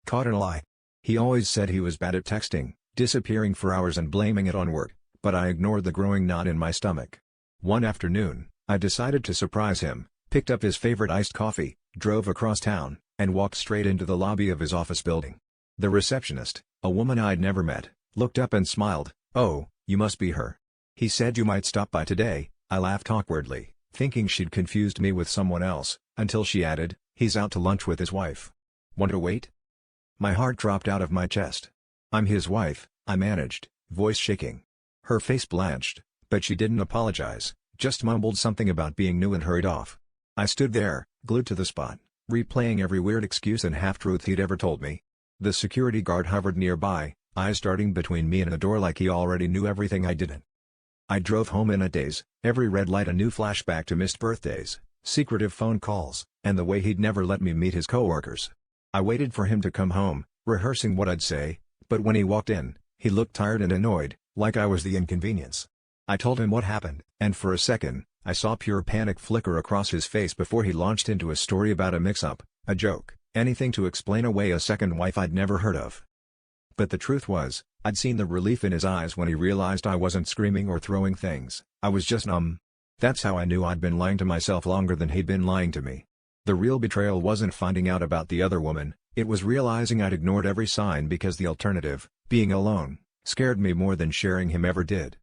Caught in a lie. He always said he was bad at texting, disappearing for hours and blaming it on work, but I ignored the growing knot in my stomach. One afternoon, I decided to surprise him, picked up his favorite iced coffee, drove across town, and walked straight into the lobby of his office building. The receptionist, a woman I'd never met, looked up and smiled. "Oh, you must be her. He said you might stop by today." I laughed awkwardly, thinking she'd confused me with someone else, until she added, "He's out to lunch with his wife. Want to wait?" My heart dropped out of my chest. "I'm his wife," I managed, voice shaking. Her face blanched, but she didn't apologize, just mumbled something about being new and hurried off. I stood there, glued to the spot, replaying every weird excuse and half-truth he'd ever told me. The security guard hovered nearby, eyes darting between me and the door like he already knew everything I didn't. I drove home in a daze, every red light a new flashback to missed birthdays, secretive phone calls, and the way he'd never let me meet his coworkers. I waited for him to come home, rehearsing what I'd say, but when he walked in, he looked tired and annoyed, like I was the inconvenience. I told him what happened, and for a second, I saw pure panic flicker across his face before he launched into a story about a mix-up, a joke, anything to explain away a second wife I'd never heard of. But the truth was, I'd seen the relief in his eyes when he realized I wasn't screaming or throwing things. I was just numb. That's how I knew I'd been lying to myself longer than he'd been lying to me. The real betrayal wasn't finding out about the other woman, it was realizing I'd ignored every sign because the alternative, being alone, scared me more than sharing him ever did.